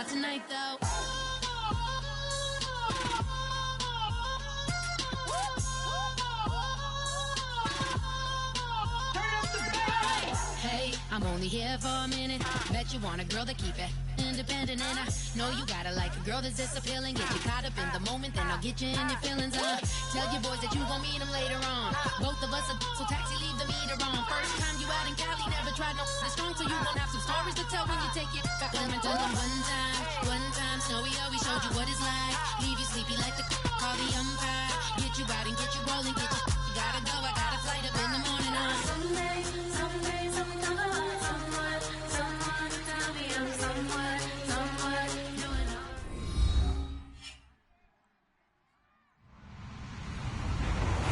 tonight, though. Hey, I'm only here for a minute. Bet you want a girl to keep it independent, and I know you gotta like a girl that's this appealing. Get you caught up in the moment, then I'll get you in your feelings. Tell your boys that you gon' meet them later on. Both of us are so taxi, leave the meter on. First time you out in Cali, never tried no this strong, so you gon' have some stories to tell when you take it back home and tell them one time, Snowy always showed you what it's like. Leave you sleepy like the call the umpire. Get you out and get you rolling, get you gotta go. I got a flight up in the morning on someday, someone tell me I'm someone doing all.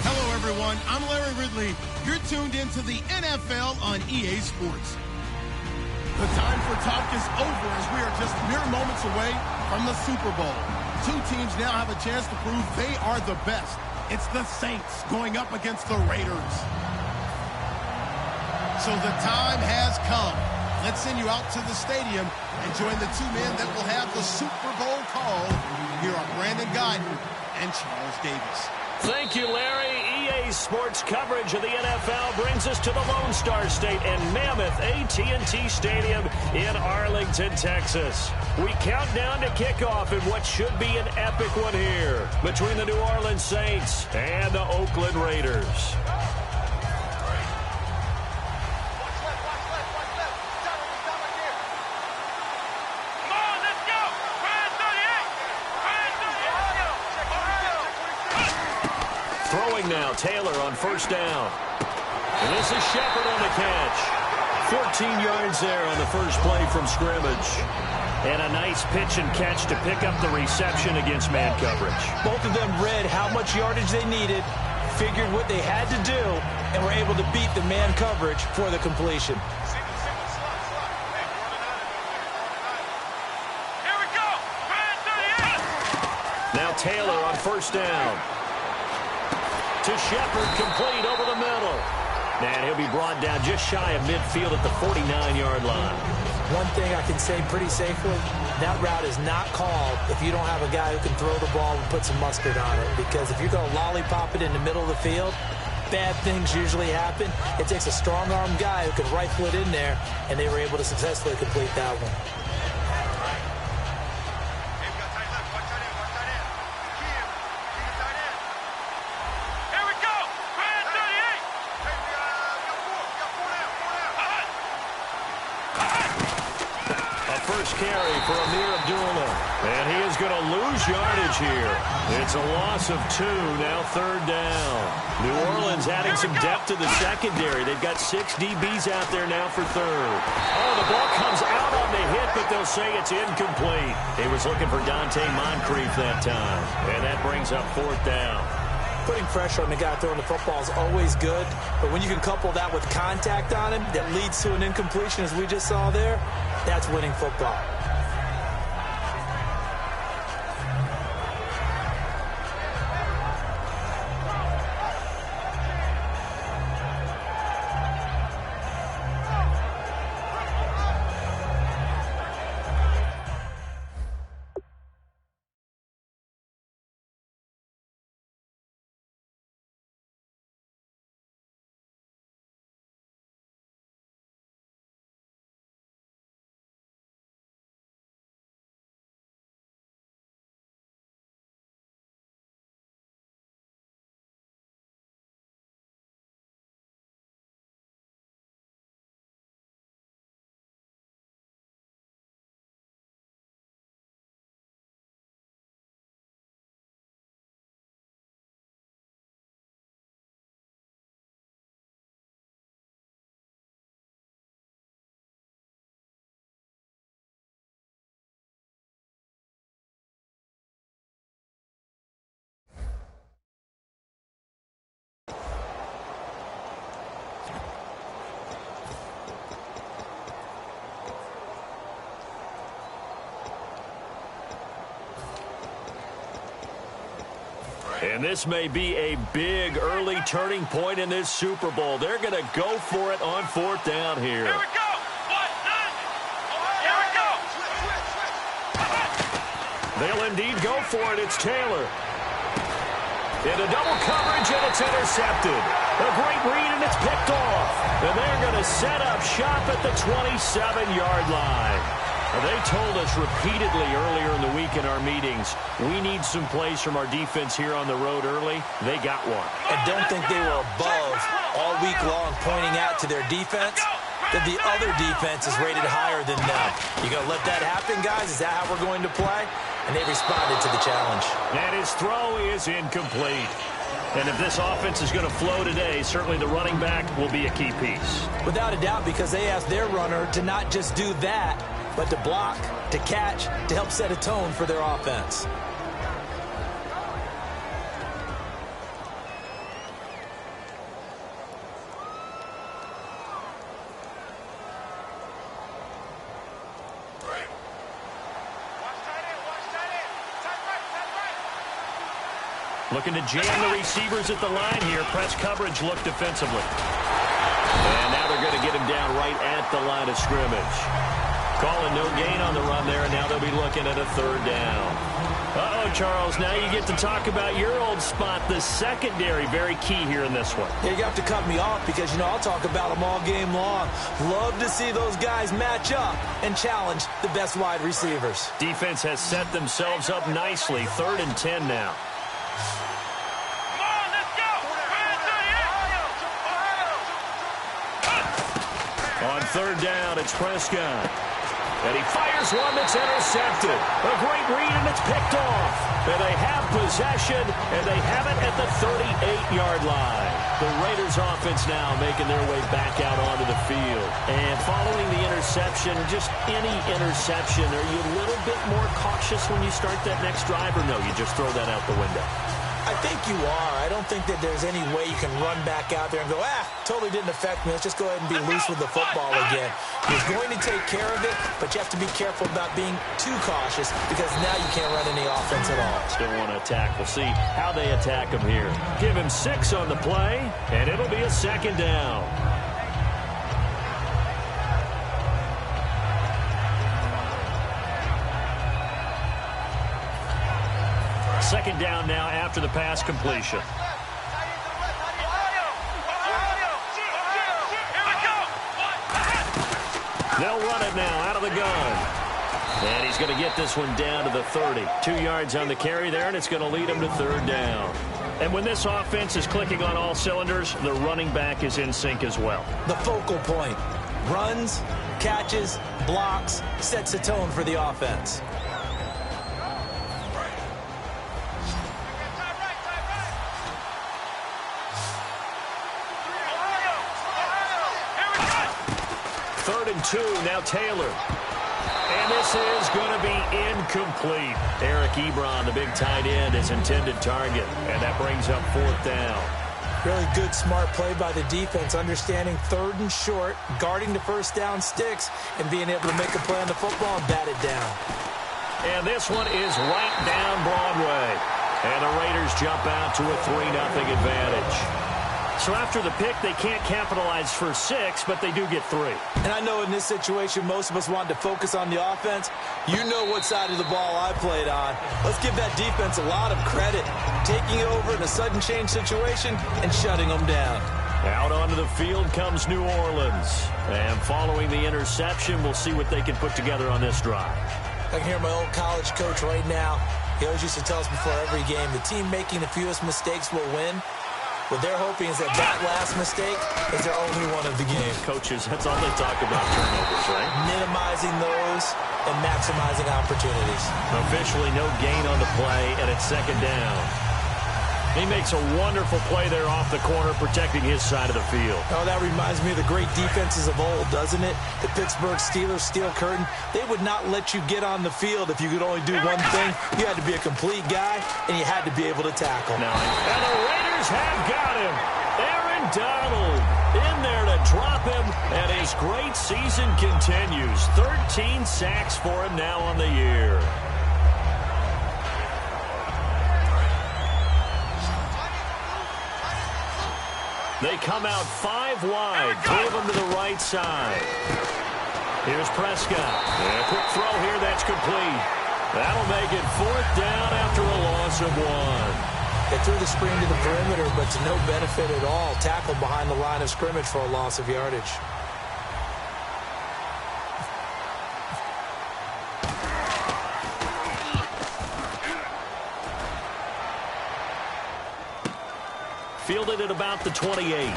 Hello, everyone. I'm Larry Ridley. You're tuned into the NFL on EA Sports. The time for talk is over as we are just mere moments away from the Super Bowl. Two teams now have a chance to prove they are the best. It's the Saints going up against the Raiders. So the time has come. Let's send you out to the stadium and join the two men that will have the Super Bowl call. Here are Brandon Guyton and Charles Davis. Thank you, Larry. EA Sports coverage of the NFL brings us to the Lone Star State and Mammoth AT&T Stadium in Arlington, Texas. We count down to kickoff in what should be an epic one here between the New Orleans Saints and the Oakland Raiders. Throwing now, Taylor on first down. And this is Shepard on the catch. 14 yards there on the first play from scrimmage. And a nice pitch and catch to pick up the reception against man coverage. Both of them read how much yardage they needed, figured what they had to do, and were able to beat the man coverage for the completion. Here we go. Now Taylor on first down. To Shepard, complete over the middle. And he'll be brought down just shy of midfield at the 49-yard line. One thing I can say pretty safely, that route is not called if you don't have a guy who can throw the ball and put some mustard on it. Because if you're going to lollipop it in the middle of the field, bad things usually happen. It takes a strong-arm guy who can rifle it in there, and they were able to successfully complete that one. Carry for Amir Abdullah. And he is going to lose yardage here. It's a loss of 2, now third down. New Orleans adding some depth to the secondary. They've got 6 DBs out there now for third. Oh, the ball comes out on the hit, but they'll say it's incomplete. He was looking for Dante Moncrief that time. And that brings up fourth down. Putting pressure on the guy throwing the football is always good, but when you can couple that with contact on him that leads to an incompletion, as we just saw there, that's winning football. And this may be a big early turning point in this Super Bowl. They're going to go for it on fourth down here. Here we go. 1, 9. Here we go. They'll indeed go for it. It's Taylor. Into double coverage, and it's intercepted. A great read, and it's picked off. And they're going to set up shop at the 27-yard line. They told us repeatedly earlier in the week in our meetings, we need some plays from our defense here on the road early. They got one. And don't think they were above all week long pointing out to their defense that the other defense is rated higher than them. You going to let that happen, guys? Is that how we're going to play? And they responded to the challenge. And his throw is incomplete. And if this offense is going to flow today, certainly the running back will be a key piece. Without a doubt, because they asked their runner to not just do that, but to block, to catch, to help set a tone for their offense. Looking to jam the receivers at the line here. Press coverage look defensively. And now they're going to get him down right at the line of scrimmage. Calling no gain on the run there, and now they'll be looking at a third down. Uh-oh, Charles, now you get to talk about your old spot, the secondary. Very key here in this one. Yeah, you have to cut me off because, you know, I'll talk about them all game long. Love to see those guys match up and challenge the best wide receivers. Defense has set themselves up nicely. 3rd and 10 now. On 3rd down, it's Prescott. And he fires one that's intercepted. A great read, and it's picked off. And they have possession, and they have it at the 38-yard line. The Raiders offense now making their way back out onto the field. And following the interception, just any interception, are you a little bit more cautious when you start that next drive, or no, you just throw that out the window? I think you are. I don't think that there's any way you can run back out there and go, totally didn't affect me. Let's just go ahead and be loose with the football again. He's going to take care of it, but you have to be careful about being too cautious because now you can't run any offense at all. Still want to attack. We'll see how they attack him here. Give him 6 on the play, and it'll be a 2nd down. Second down now after the pass completion. They'll run it now out of the gun. And he's going to get this one down to the 30. 2 yards on the carry there, and it's going to lead him to 3rd down. And when this offense is clicking on all cylinders, the running back is in sync as well. The focal point. Runs, catches, blocks, sets a tone for the offense. Two, now Taylor. And this is going to be incomplete. Eric Ebron, the big tight end, is intended target. And that brings up 4th down. Really good, smart play by the defense, understanding 3rd and short, guarding the first down sticks, and being able to make a play on the football and bat it down. And this one is right down Broadway. And the Raiders jump out to a 3-0 advantage. So after the pick, they can't capitalize for 6, but they do get 3. And I know in this situation, most of us wanted to focus on the offense. You know what side of the ball I played on. Let's give that defense a lot of credit. Taking over in a sudden change situation and shutting them down. Out onto the field comes New Orleans. And following the interception, we'll see what they can put together on this drive. I can hear my old college coach right now. He always used to tell us before every game, the team making the fewest mistakes will win. What they're hoping is that last mistake is their only one of the game. Coaches, that's all they talk about, turnovers, right? Minimizing those and maximizing opportunities. Officially no gain on the play, and it's 2nd down. He makes a wonderful play there off the corner, protecting his side of the field. Oh, that reminds me of the great defenses of old, doesn't it? The Pittsburgh Steelers, Steel Curtain. They would not let you get on the field if you could only do one thing. You had to be a complete guy, and you had to be able to tackle. No. And the Raiders have got him. Aaron Donald in there to drop him, and his great season continues. 13 sacks for him now on the year. They come out 5 wide, 3 of them to the right side. Here's Prescott. And a quick throw here, that's complete. That'll make it 4th down after a loss of 1. They threw the screen to the perimeter, but to no benefit at all. Tackled behind the line of scrimmage for a loss of yardage. Fielded at about the 28.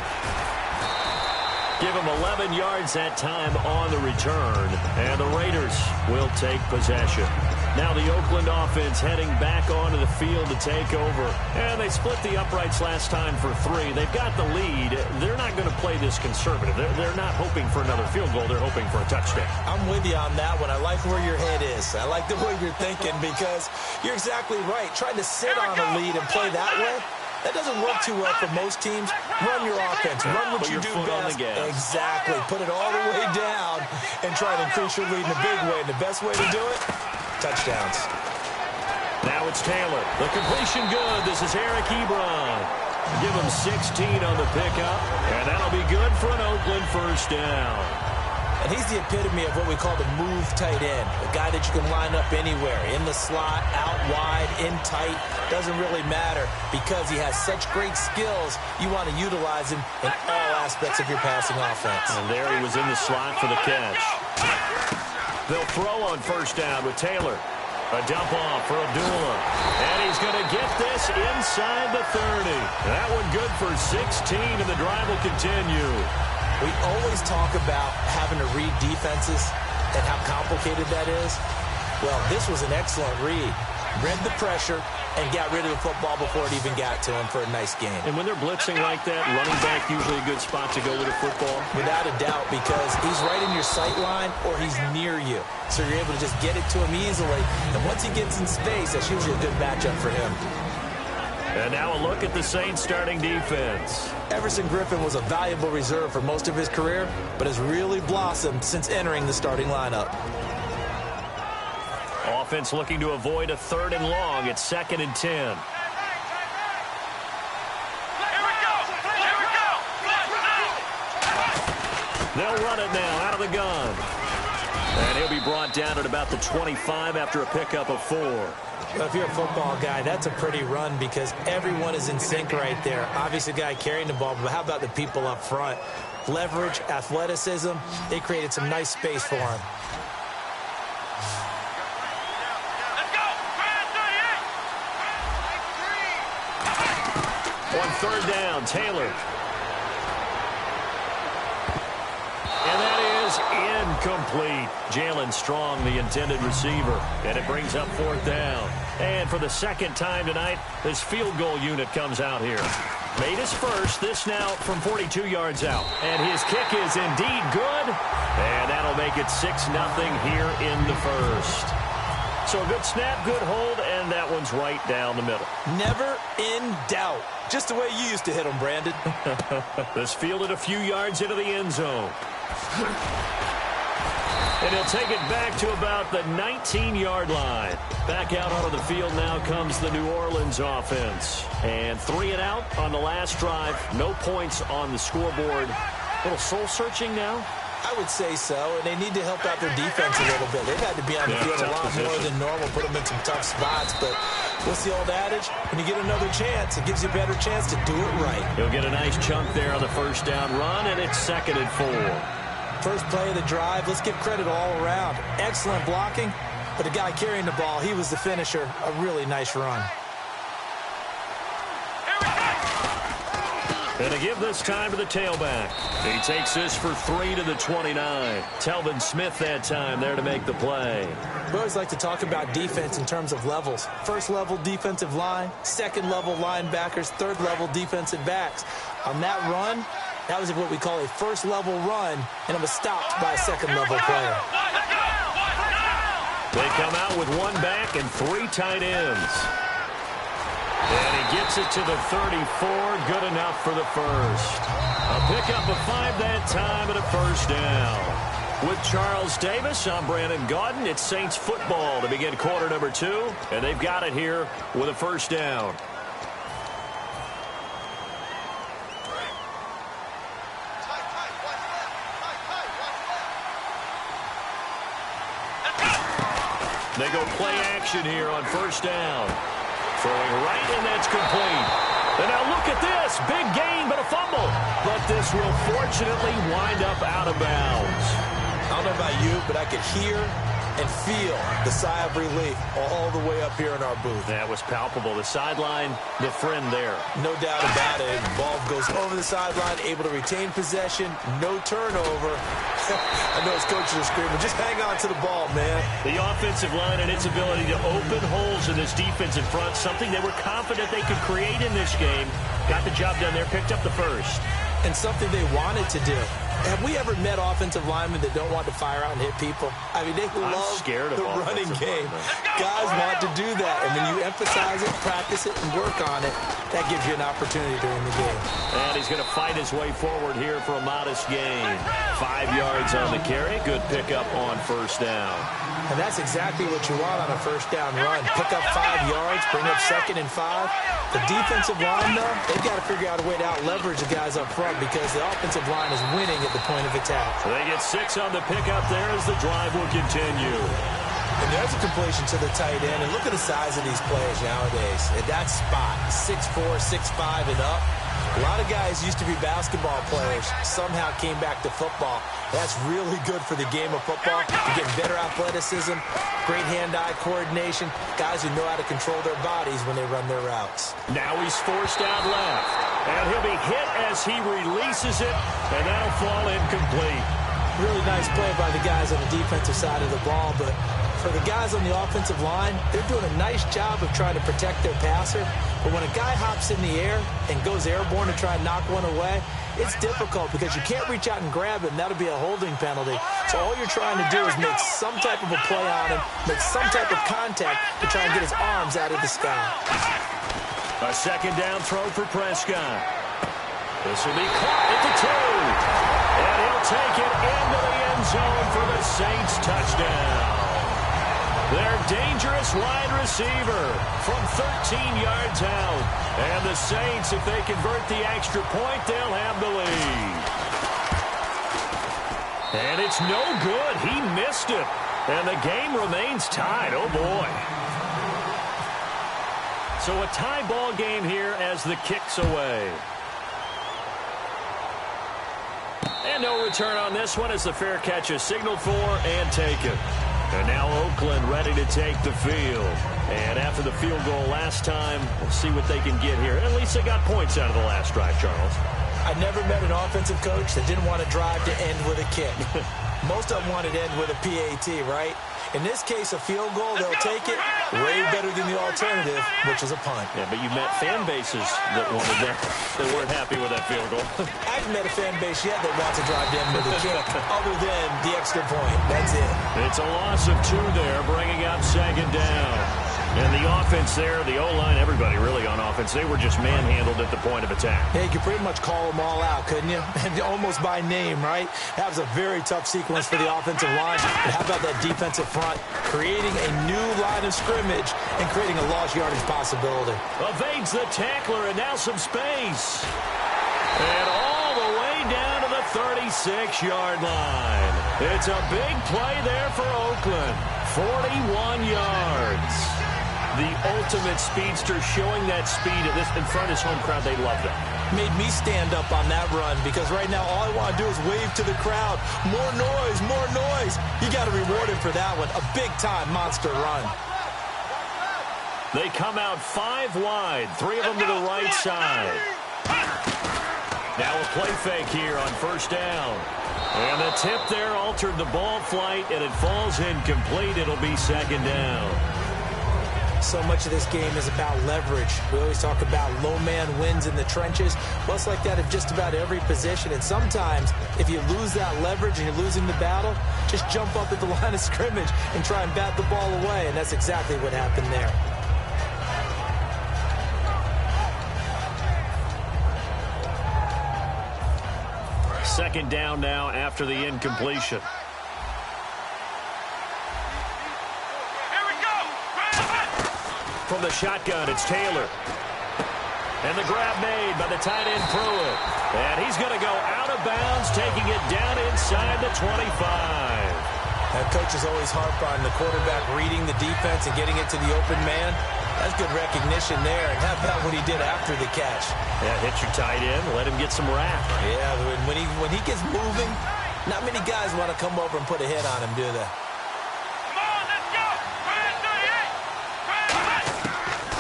Give him 11 yards that time on the return. And the Raiders will take possession. Now the Oakland offense heading back onto the field to take over. And they split the uprights last time for 3. They've got the lead. They're not going to play this conservative. They're not hoping for another field goal. They're hoping for a touchdown. I'm with you on that one. I like where your head is. I like the way you're thinking because you're exactly right. Trying to sit on a lead and play that way, that doesn't work too well for most teams. Run your offense. Run what you do best. Exactly. Put it all the way down and try to increase your lead in a big way. And the best way to do it, touchdowns. Now it's Taylor. The completion good. This is Eric Ebron. Give him 16 on the pickup, and that'll be good for an Oakland first down. And he's the epitome of what we call the move tight end. A guy that you can line up anywhere. In the slot, out wide, in tight. Doesn't really matter because he has such great skills. You want to utilize him in all aspects of your passing offense. And there he was in the slot for the catch. They'll throw on first down with Taylor. A dump off for Abdullah. And he's going to get this inside the 30. That one good for 16, and the drive will continue. We always talk about having to read defenses and how complicated that is. Well, this was an excellent read. Read the pressure and got rid of the football before it even got to him for a nice game. And when they're blitzing like that, running back usually a good spot to go with a football? Without a doubt, because he's right in your sight line or he's near you. So you're able to just get it to him easily. And once he gets in space, that's usually a good matchup for him. And now a look at the Saints starting defense. Everson Griffin was a valuable reserve for most of his career, but has really blossomed since entering the starting lineup. Offense looking to avoid a 3rd and long. It's 2nd and 10. Here we go! They'll run it now out of the gun. And he'll be brought down at about the 25 after a pickup of 4. Well, if you're a football guy, that's a pretty run because everyone is in sync right there. Obviously, the guy carrying the ball, but how about the people up front? Leverage, athleticism, they created some nice space for him. On 3rd down, Taylor. And that is incomplete. Jalen Strong, the intended receiver. And it brings up 4th down. And for the 2nd time tonight, this field goal unit comes out here. Made his first, this now from 42 yards out. And his kick is indeed good. And that'll make it 6-0 here in the first. So a good snap, good hold, and that one's right down the middle. Never in doubt. Just the way you used to hit them, Brandon. This fielded a few yards into the end zone. And he'll take it back to about the 19-yard line. Back out onto the field now comes the New Orleans offense. And 3 and out on the last drive. No points on the scoreboard. A little soul-searching now. I would say so, and they need to help out their defense a little bit. They've had to be on the field a lot more than normal, put them in some tough spots. But what's the old adage? When you get another chance, it gives you a better chance to do it right. He'll get a nice chunk there on the first down run, and it's 2nd and 4. First play of the drive, let's give credit all around. Excellent blocking, but the guy carrying the ball, he was the finisher. A really nice run. And to give this time to the tailback. He takes this for 3 to the 29. Telvin Smith that time there to make the play. We always like to talk about defense in terms of levels. First level defensive line, second level linebackers, third level defensive backs. On that run, that was what we call a first level run, and it was stopped by a second level player. They come out with 1 back and 3 tight ends. And he gets it to the 34. Good enough for the first. A pickup of 5 that time and a first down. With Charles Davis, I'm Brandon Gaudin. It's Saints football to begin quarter number 2. And they've got it here with a first down. They go play action here on first down. Throwing right, and that's complete. And now look at this. Big gain, but a fumble. But this will fortunately wind up out of bounds. I don't know about you, but I could hear and feel the sigh of relief all the way up here in our booth. That was palpable. The sideline, the friend there. No doubt about it. Ball goes over the sideline, able to retain possession, no turnover. I know his coaches are screaming, just hang on to the ball, man. The offensive line and its ability to open holes in this defensive front, something they were confident they could create in this game. Got the job done there, picked up the first. And something they wanted to do. Have we ever met offensive linemen that don't want to fire out and hit people? I mean, they love the running game. Guys want to do that. And when you emphasize it, practice it, and work on it, that gives you an opportunity during the game. And he's going to fight his way forward here for a modest gain. 5 yards on the carry. Good pickup on first down. And that's exactly what you want on a first down run. Pick up 5 yards, bring up 2nd and 5. The defensive line, though, they've got to figure out a way to out-leverage the guys up front because the offensive line is winning at the point of attack. So they get 6 on the pickup there as the drive will continue. And there's a completion to the tight end. And look at the size of these players nowadays. At that spot, 6'4", 6'5", and up. A lot of guys used to be basketball players, somehow came back to football. That's really good for the game of football. You're getting better athleticism, great hand-eye coordination, guys who know how to control their bodies when they run their routes. Now he's forced out left, and he'll be hit as he releases it, and that'll fall incomplete. Really nice play by the guys on the defensive side of the ball, but for the guys on the offensive line, they're doing a nice job of trying to protect their passer. But when a guy hops in the air and goes airborne to try and knock one away, it's difficult because you can't reach out and grab him. That'll be a holding penalty. So all you're trying to do is make some type of a play on him, make some type of contact to try and get his arms out of the sky. A second down throw for Prescott. This will be caught at the 2. And he'll take it into the end zone for the Saints touchdown. Their dangerous wide receiver from 13 yards out. And the Saints, if they convert the extra point, they'll have the lead. And it's no good. He missed it. And the game remains tied. Oh, boy. So a tie ball game here as the kick's away. And no return on this one as the fair catch is signaled for and taken. And now Oakland ready to take the field. And after the field goal last time, we'll see what they can get here. At least they got points out of the last drive, Charles. I never met an offensive coach that didn't want to drive to end with a kick. Most of them wanted to end with a PAT, right? In this case, a field goal, they'll take it way better than the alternative, which is a punt. Yeah, but you met fan bases that wanted that. They weren't happy with that field goal. I haven't met a fan base yet that wants to drive in with a kick other than the extra point. That's it. It's a loss of 2 there, bringing up second down. And the offense there, the O-line, everybody really on offense, they were just manhandled at the point of attack. Yeah, you could pretty much call them all out, couldn't you? Almost by name, right? That was a very tough sequence for the offensive line. But how about that defensive front? Creating a new line of scrimmage and creating a lost yardage possibility. Evades the tackler and now some space. And all the way down to the 36-yard line. It's a big play there for Oakland. 41 yards. The ultimate speedster showing that speed in front of his home crowd. They love that. Made me stand up on that run because right now all I want to do is wave to the crowd. More noise, more noise. You got to reward him for that one. A big-time monster run. They come out 5 wide, 3 of them to the right side. Now a play fake here on first down. And the tip there altered the ball flight, and it falls incomplete. It'll be second down. So much of this game is about leverage. We always talk about low man wins in the trenches. Well, it's like that at just about every position. And sometimes, if you lose that leverage and you're losing the battle, just jump up at the line of scrimmage and try and bat the ball away. And that's exactly what happened there. Second down now after the incompletion. From the shotgun, it's Taylor. And the grab made by the tight end Pruitt. And he's going to go out of bounds, taking it down inside the 25. Coaches always harp on the quarterback reading the defense and getting it to the open man. That's good recognition there. And how about what he did after the catch? Yeah, hit your tight end, let him get some rap. Yeah, when he gets moving, not many guys want to come over and put a hit on him, do they?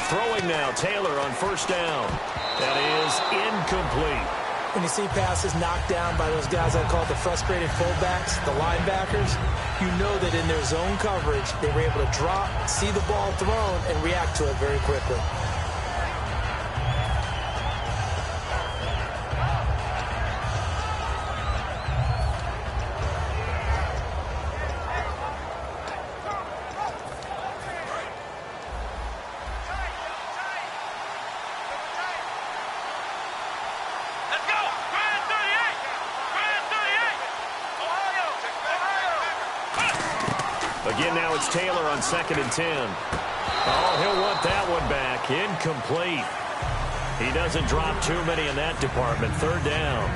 Throwing now, Taylor on first down. That is incomplete. When you see passes knocked down by those guys I call the frustrated fullbacks, the linebackers, you know that in their zone coverage, they were able to drop, see the ball thrown, and react to it very quickly. Again, now it's Taylor on 2nd and 10. Oh, he'll want that one back. Incomplete. He doesn't drop too many in that department. 3rd down.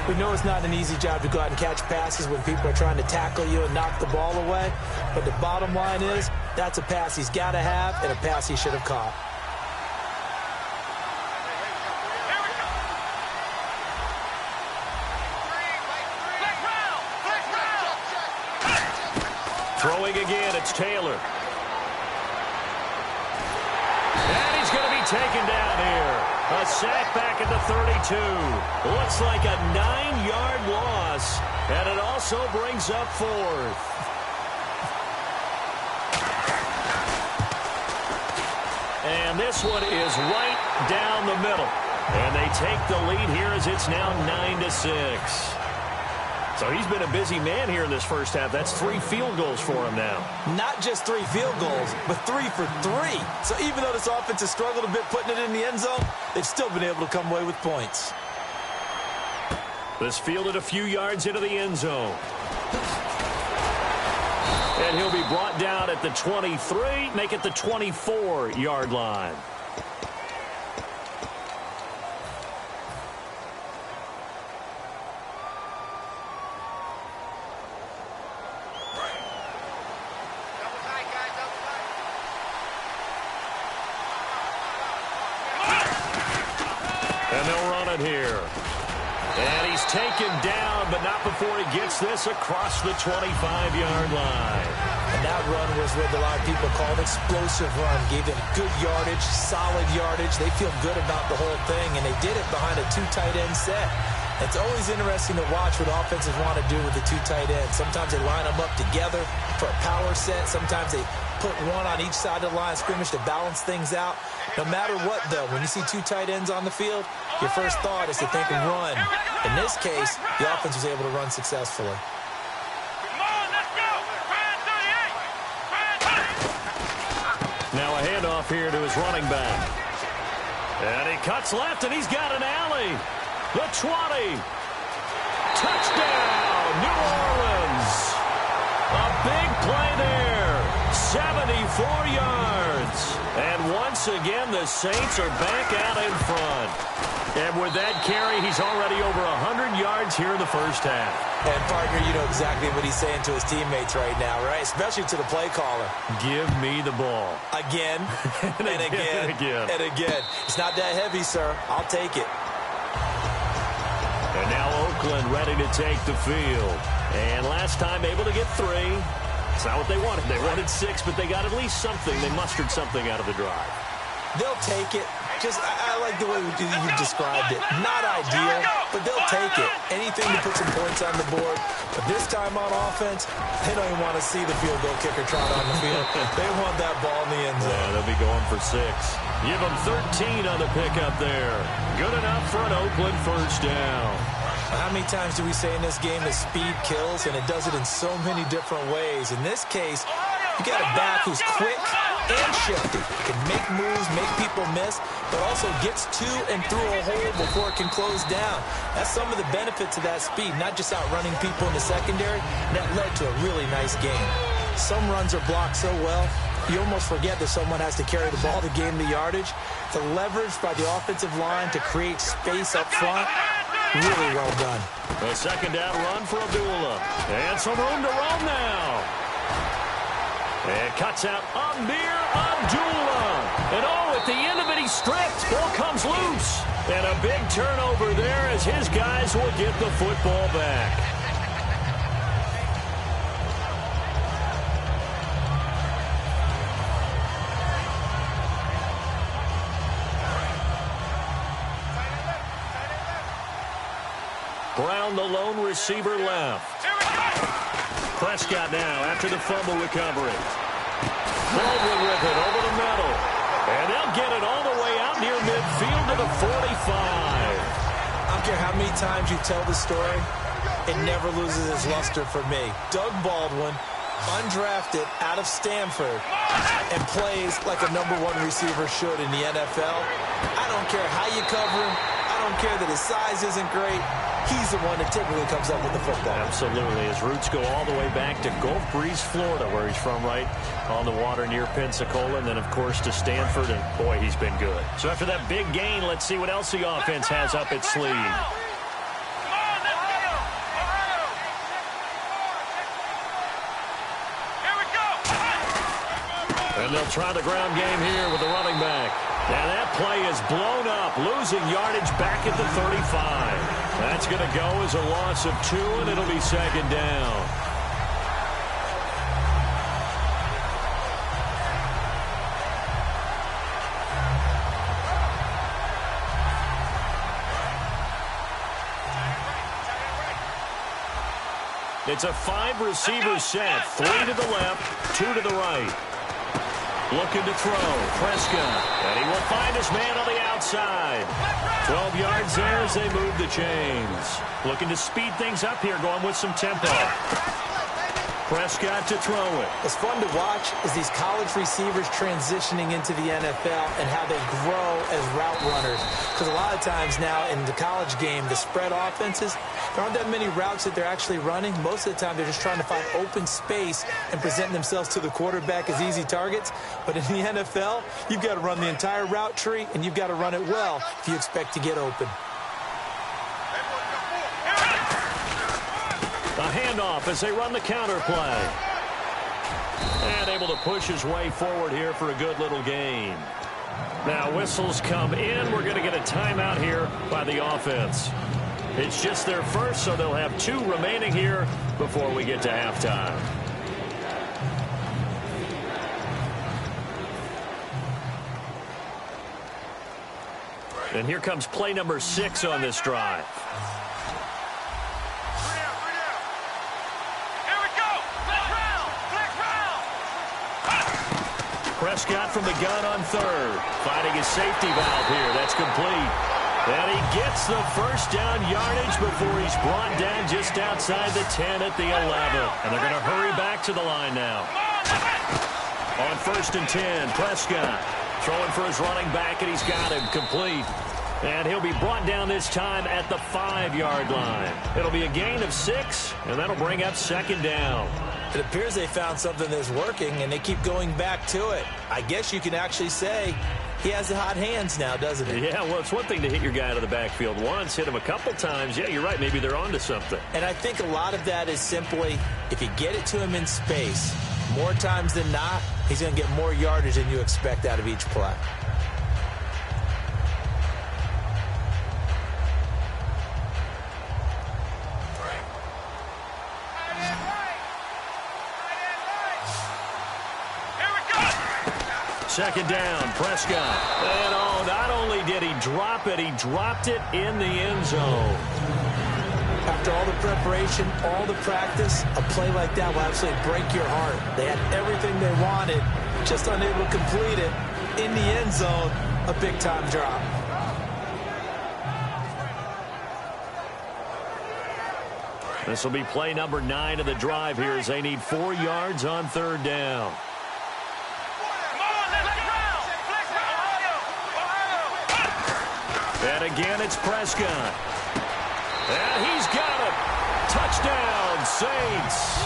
We know it's not an easy job to go out and catch passes when people are trying to tackle you and knock the ball away. But the bottom line is, that's a pass he's got to have and a pass he should have caught. Throwing again, it's Taylor. And he's going to be taken down here. A sack back at the 32. Looks like a 9-yard loss. And it also brings up 4th. And this one is right down the middle. And they take the lead here as it's now 9-6. So he's been a busy man here in this first half. That's 3 field goals for him now. Not just 3 field goals, but 3 for 3. So even though this offense has struggled a bit putting it in the end zone, they've still been able to come away with points. This fielded a few yards into the end zone. And he'll be brought down at the 23, make it the 24-yard line. And they'll run it here. And he's taken down, but not before he gets this across the 25-yard line. And that run was what a lot of people called explosive run. Gave them good yardage, solid yardage. They feel good about the whole thing, and they did it behind a 2 tight end set. It's always interesting to watch what offenses want to do with the 2 tight ends. Sometimes they line them up together for a power set. Sometimes they put one on each side of the line of scrimmage to balance things out. No matter what, though, when you see 2 tight ends on the field, your first thought is to think of run. In this case, the offense was able to run successfully. Now a handoff here to his running back. And he cuts left, and he's got an alley. The 20. Touchdown, New Orleans. A big play there. 74 yards. And once again, the Saints are back out in front. And with that carry, he's already over 100 yards here in the first half. And, partner, you know exactly what he's saying to his teammates right now, right? Especially to the play caller. Give me the ball. Again, and again, and again. It's not that heavy, sir. I'll take it. And now Oakland ready to take the field. And last time able to get 3. It's not what they wanted. They wanted 6, but they got at least something. They mustered something out of the drive. They'll take it. I like the way you described it. Not ideal, but they'll take it. Anything to put some points on the board. But this time on offense, they don't even want to see the field goal kicker trot on the field. They want that ball in the end zone. Yeah, they'll be going for 6. Give them 13 on the pickup there. Good enough for an Oakland first down. How many times do we say in this game that speed kills, and it does it in so many different ways? In this case, you got a back who's quick and shifty. Can make moves, make people miss, but also gets to and through a hole before it can close down. That's some of the benefits of that speed, not just outrunning people in the secondary. That led to a really nice game. Some runs are blocked so well, you almost forget that someone has to carry the ball to gain the yardage. The leverage by the offensive line to create space up front, really well done. A second down run for Abdullah. And some room to roam now. And cuts out Amir Abdullah. And at the end of it, he's stripped. Ball comes loose. And a big turnover there as his guys will get the football back. Brown, the lone receiver, left. Prescott now after the fumble recovery. Baldwin with it over the middle. And they'll get it all the way out near midfield to the 45. I don't care how many times you tell the story, it never loses its luster for me. Doug Baldwin, undrafted out of Stanford, and plays like a #1 receiver should in the NFL. I don't care how you cover him. I don't care that his size isn't great. He's the one that typically comes up with the football. Absolutely. His roots go all the way back to Gulf Breeze, Florida, where he's from, right on the water near Pensacola, and then, of course, to Stanford, and, boy, he's been good. So after that big gain, let's see what else the offense has up its sleeve. And they'll try the ground game here with the running back. And that play is blown up, losing yardage back at the 35. That's going to go as a loss of 2, and it'll be second down. It's a 5-receiver set, 3 to the left, 2 to the right. Looking to throw, Prescott, and he will find his man on the outside. 12 yards there as they move the chains. Looking to speed things up here, going with some tempo. Prescott to throw it. What's fun to watch is these college receivers transitioning into the NFL and how they grow as route runners. Because a lot of times now in the college game, the spread offenses, there aren't that many routes that they're actually running. Most of the time, they're just trying to find open space and present themselves to the quarterback as easy targets. But in the NFL, you've got to run the entire route tree, and you've got to run it well if you expect to get open. A handoff as they run the counter play. And able to push his way forward here for a good little gain. Now whistles come in. We're going to get a timeout here by the offense. It's just their first, so they'll have 2 remaining here before we get to halftime. And here comes play number 6 on this drive. Prescott from the gun on 3rd. Finding his safety valve here. That's complete. And he gets the first down yardage before he's brought down just outside the 10 at the 11. And they're going to hurry back to the line now. On 1st and 10, Prescott throwing for his running back, and he's got him complete. And he'll be brought down this time at the 5-yard line. It'll be a gain of 6, and that'll bring up 2nd down. It appears they found something that's working, and they keep going back to it. I guess you can actually say he has the hot hands now, doesn't he? Yeah, well, it's one thing to hit your guy out of the backfield once, hit him a couple times. Yeah, you're right. Maybe they're onto something. And I think a lot of that is simply if you get it to him in space, more times than not, he's going to get more yardage than you expect out of each play. Second down, Prescott. And not only did he drop it, he dropped it in the end zone. After all the preparation, all the practice, a play like that will absolutely break your heart. They had everything they wanted, just unable to complete it. In the end zone, a big-time drop. This will be play number 9 of the drive here as they need 4 yards on 3rd down. And again, it's Prescott. And he's got it. Touchdown, Saints.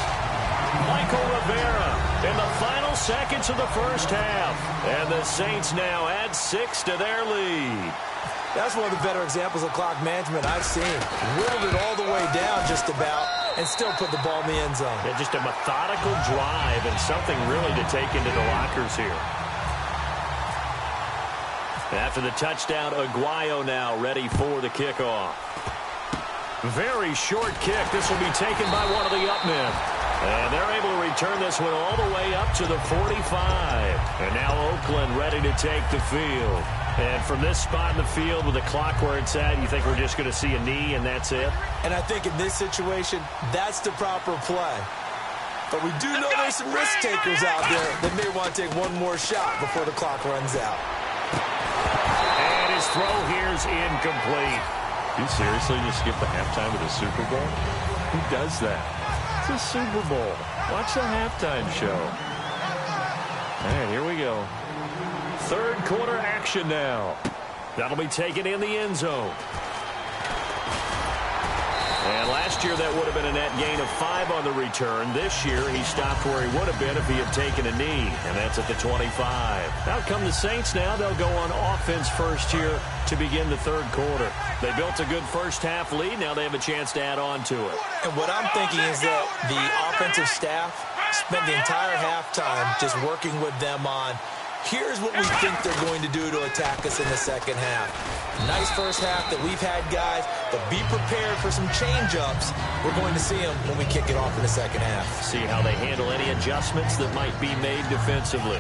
Michael Rivera in the final seconds of the first half. And the Saints now add 6 to their lead. That's one of the better examples of clock management I've seen. Whittled it all the way down just about and still put the ball in the end zone. Yeah, just a methodical drive and something really to take into the lockers here. After the touchdown, Aguayo now ready for the kickoff. Very short kick. This will be taken by one of the up men. And they're able to return this one all the way up to the 45. And now Oakland ready to take the field. And from this spot in the field with the clock where it's at, you think we're just going to see a knee and that's it? And I think in this situation, that's the proper play. But we do know there's some risk takers out there that may want to take one more shot before the clock runs out. And his throw here is incomplete. You seriously just skip the halftime of the Super Bowl? Who does that? It's a Super Bowl. Watch the halftime show. All right, here we go. Third quarter action now. That'll be taken in the end zone. And last year that would have been a net gain of 5 on the return. This year he stopped where he would have been if he had taken a knee, and that's at the 25. Out come the Saints now. They'll go on offense first here to begin the third quarter. They built a good first half lead. Now they have a chance to add on to it. And what I'm thinking is that the offensive staff spent the entire halftime just working with them on here's what we think they're going to do to attack us in the second half. Nice first half that we've had, guys, but be prepared for some change-ups. We're going to see them when we kick it off in the second half. See how they handle any adjustments that might be made defensively.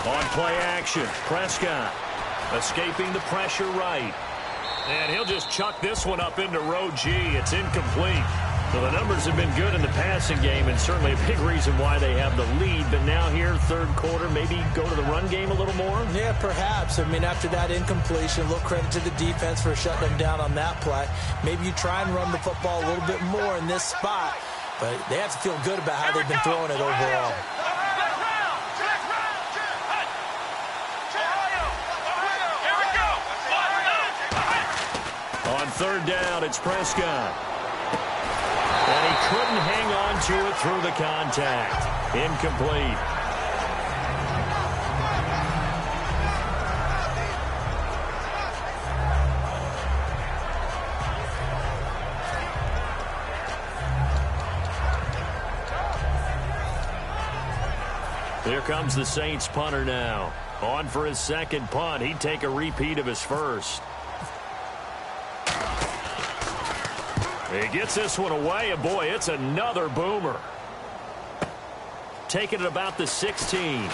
On play action, Prescott escaping the pressure right. And he'll just chuck this one up into row G. It's incomplete. So the numbers have been good in the passing game and certainly a big reason why they have the lead. But now here, third quarter, maybe go to the run game a little more? Yeah, perhaps. I mean, after that incompletion, a little credit to the defense for shutting them down on that play. Maybe you try and run the football a little bit more in this spot. But they have to feel good about how they've been throwing it overall. On third down, it's Prescott. And he couldn't hang on to it through the contact. Incomplete. Here comes the Saints punter now. On for his second punt. He'd take a repeat of his first. He gets this one away, and boy, it's another boomer. Taking it about the 16.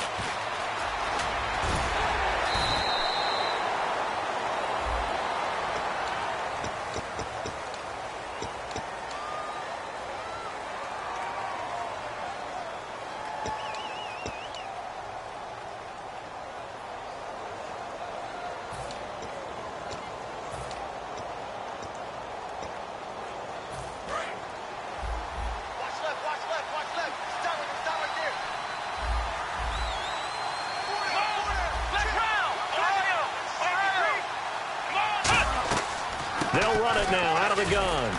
They'll run it now out of the gun.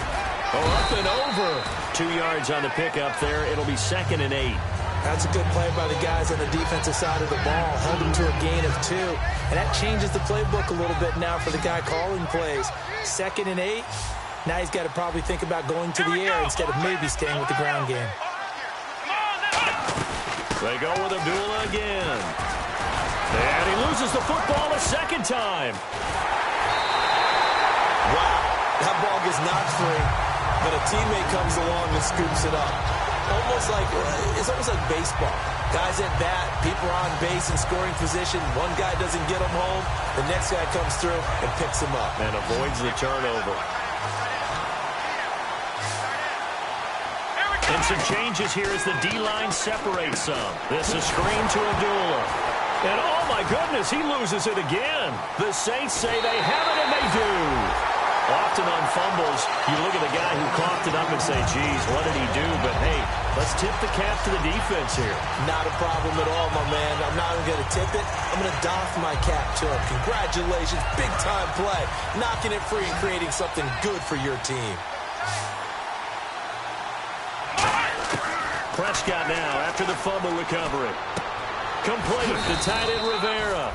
Up and over. 2 yards on the pickup there. It'll be 2nd and 8. That's a good play by the guys on the defensive side of the ball. Held them to a gain of 2. And that changes the playbook a little bit now for the guy calling plays. 2nd and 8. Now he's got to probably think about going to the air instead of maybe staying with the ground game. They go with Abdullah again. And he loses the football a second time. Wow, that ball gets knocked free, but a teammate comes along and scoops it up. It's almost like baseball. Guys at bat, people are on base in scoring position. One guy doesn't get him home. The next guy comes through and picks him up. And avoids the turnover. And some changes here as the D-line separates some. This is screen to Abdullah. And oh my goodness, he loses it again. The Saints say they have it, and they do. Often on fumbles, you look at the guy who coughed it up and say, geez, what did he do? But, hey, let's tip the cap to the defense here. Not a problem at all, my man. I'm not even going to tip it. I'm going to doff my cap to him. Congratulations. Big-time play. Knocking it free and creating something good for your team. Prescott now after the fumble recovery. Complete to tight end Rivera.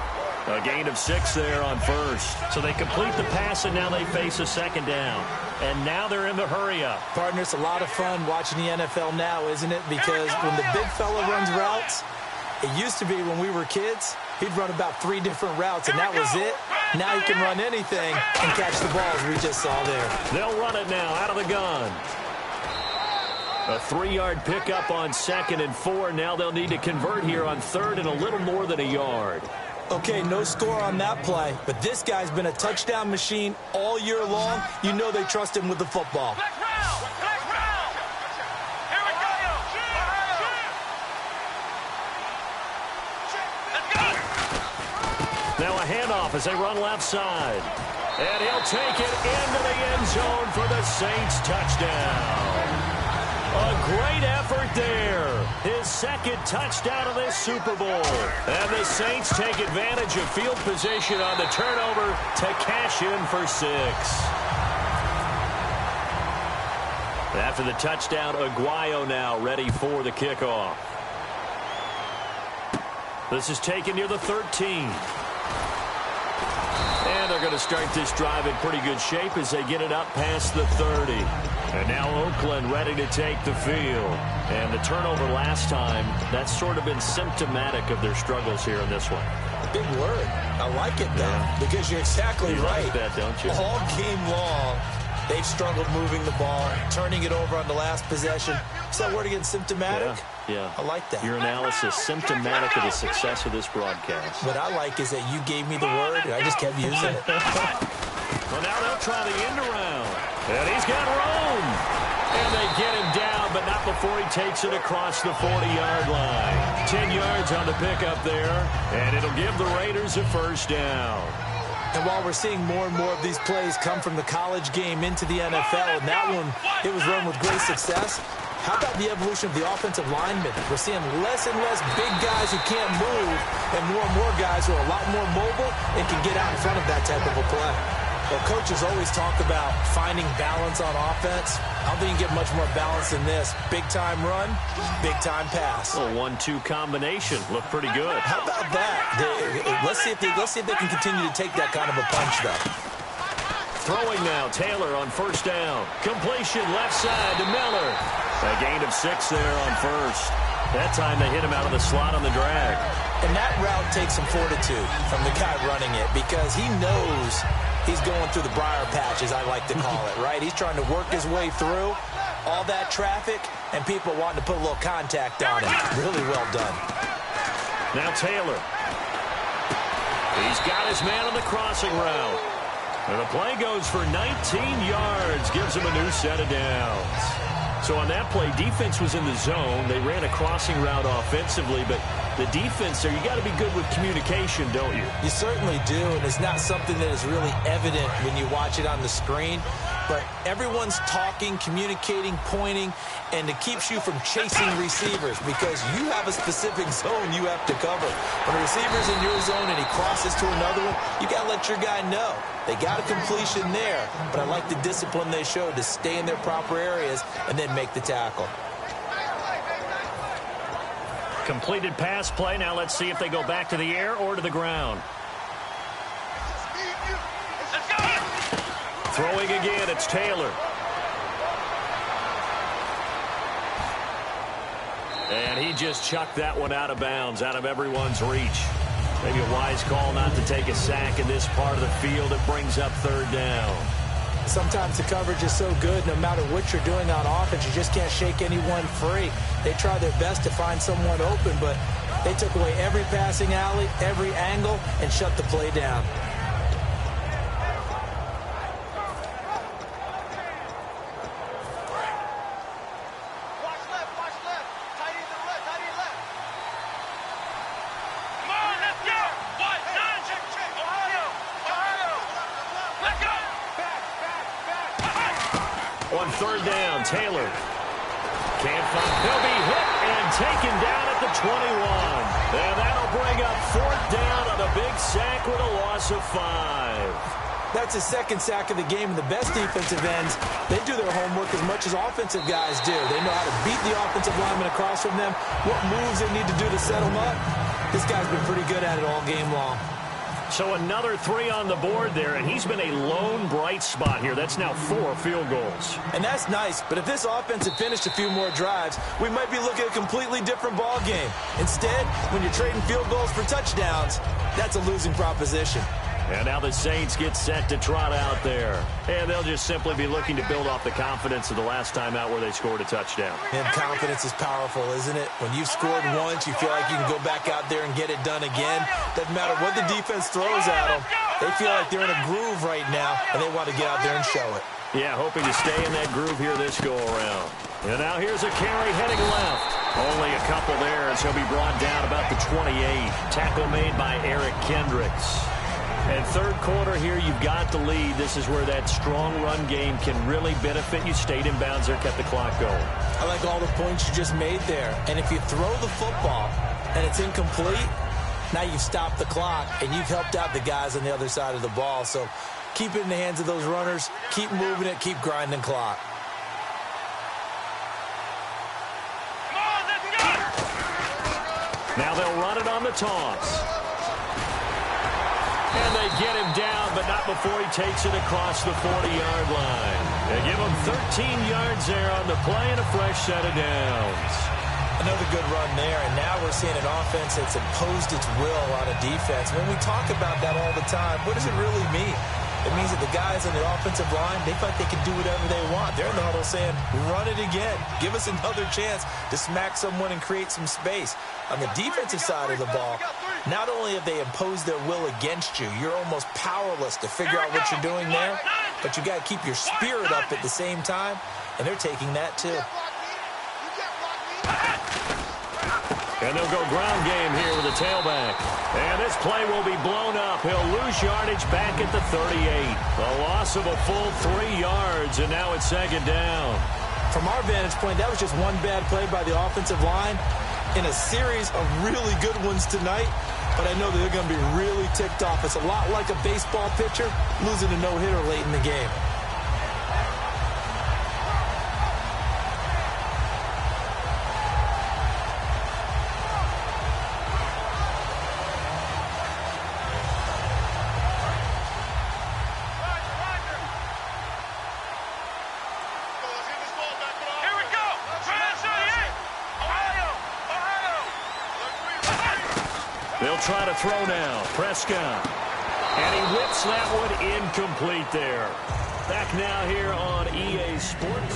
A gain of 6 there on first. So they complete the pass, and now they face a second down. And now they're in the hurry-up. Partner, it's a lot of fun watching the NFL now, isn't it? Because when the big fella runs routes, it used to be when we were kids, he'd run about 3 different routes, and that was it. Now he can run anything and catch the balls we just saw there. They'll run it now out of the gun. A 3-yard pickup on 2nd and 4. Now they'll need to convert here on 3rd and a little more than a yard. Okay, no score on that play, but this guy's been a touchdown machine all year long. You know they trust him with the football. Here we go. Now a handoff as they run left side. And he'll take it into the end zone for the Saints touchdown. A great effort there. His 2nd touchdown of this Super Bowl. And the Saints take advantage of field position on the turnover to cash in for 6. After the touchdown, Aguayo now ready for the kickoff. This is taken near the 13. And they're going to start this drive in pretty good shape as they get it up past the 30. And now Oakland ready to take the field. And the turnover last time, that's sort of been symptomatic of their struggles here in this one. Big word. I like it, though, because you're exactly right. You like that, don't you? All game long, they've struggled moving the ball, turning it over on the last possession. Is that word again, symptomatic? Yeah. I like that. Your analysis, symptomatic of the success of this broadcast. What I like is that you gave me the word, and I just kept using it. Well, now they'll try the end around. And he's got room. And they get him down, but not before he takes it across the 40-yard line. 10 yards on the pickup there, and it'll give the Raiders a first down. And while we're seeing more and more of these plays come from the college game into the NFL, and that one, it was run with great success, how about the evolution of the offensive linemen? We're seeing less and less big guys who can't move and more guys who are a lot more mobile and can get out in front of that type of a play. Well, coaches always talk about finding balance on offense. I don't think you can get much more balance than this. Big-time run, big-time pass. A 1-2 combination. Looked pretty good. How about that? Let's see if they can continue to take that kind of a punch, though. Throwing now, Taylor on first down. Completion left side to Miller. A gain of 6 there on first. That time they hit him out of the slot on the drag. And that route takes some fortitude from the guy running it because he knows he's going through the briar patch, as I like to call it, right? He's trying to work his way through all that traffic and people wanting to put a little contact on him. Really well done. Now Taylor. He's got his man on the crossing route. And the play goes for 19 yards, gives him a new set of downs. So on that play, defense was in the zone. They ran a crossing route offensively, but the defense there, you got to be good with communication, don't you? You certainly do, and it's not something that is really evident when you watch it on the screen. But everyone's talking, communicating, pointing, and it keeps you from chasing receivers because you have a specific zone you have to cover. When a receiver's in your zone and he crosses to another one, you got to let your guy know. They got a completion there, but I like the discipline they showed to stay in their proper areas and then make the tackle. Completed pass play. Now let's see if they go back to the air or to the ground. Throwing again, it's Taylor. And he just chucked that one out of bounds, out of everyone's reach. Maybe a wise call not to take a sack in this part of the field. It brings up third down. Sometimes the coverage is so good, no matter what you're doing on offense, you just can't shake anyone free. They try their best to find someone open, but they took away every passing alley, every angle, and shut the play down. third down. Taylor can't find. He'll be hit and taken down at the 21. And that'll bring up fourth down on a big sack with a loss of 5. That's his second sack of the game, and the best defensive ends, they do their homework as much as offensive guys do. They know how to beat the offensive lineman across from them, what moves they need to do to set them up. This guy's been pretty good at it all game long. So another 3 on the board there, and he's been a lone bright spot here. That's now 4 field goals. And that's nice, but if this offense had finished a few more drives, we might be looking at a completely different ball game. Instead, when you're trading field goals for touchdowns, that's a losing proposition. And now the Saints get set to trot out there. And they'll just simply be looking to build off the confidence of the last time out where they scored a touchdown. And confidence is powerful, isn't it? When you've scored once, you feel like you can go back out there and get it done again. Doesn't matter what the defense throws at them. They feel like they're in a groove right now, and they want to get out there and show it. Yeah, hoping to stay in that groove here this go-around. And now here's a carry heading left. Only a couple there, as he'll be brought down about the 28. Tackle made by Eric Kendricks. And third quarter here, you've got the lead. This is where that strong run game can really benefit you. Stayed in bounds there, kept the clock going. I like all the points you just made there. And if you throw the football and it's incomplete, now you've stopped the clock and you've helped out the guys on the other side of the ball. So keep it in the hands of those runners. Keep moving it. Keep grinding clock. Now they'll run it on the toss. And they get him down, but not before he takes it across the 40-yard line. They give him 13 yards there on the play and a fresh set of downs. Another good run there, and now we're seeing an offense that's imposed its will on a defense. When we talk about that all the time, what does it really mean? It means that the guys on the offensive line, they feel like they can do whatever they want. They're in the huddle saying, run it again. Give us another chance to smack someone and create some space. On the defensive side of the ball, not only have they imposed their will against you, you're almost powerless to figure out what you're doing there, but you got to keep your spirit up at the same time, and they're taking that too. And they'll go ground game here with a tailback. And this play will be blown up. He'll lose yardage back at the 38. A loss of a full 3 yards, and now it's second down. From our vantage point, that was just one bad play by the offensive line in a series of really good ones tonight. But I know that they're going to be really ticked off. It's a lot like a baseball pitcher losing a no-hitter late in the game. They'll try to throw now. Prescott. And he whips that one incomplete there. Back now here on EA Sports.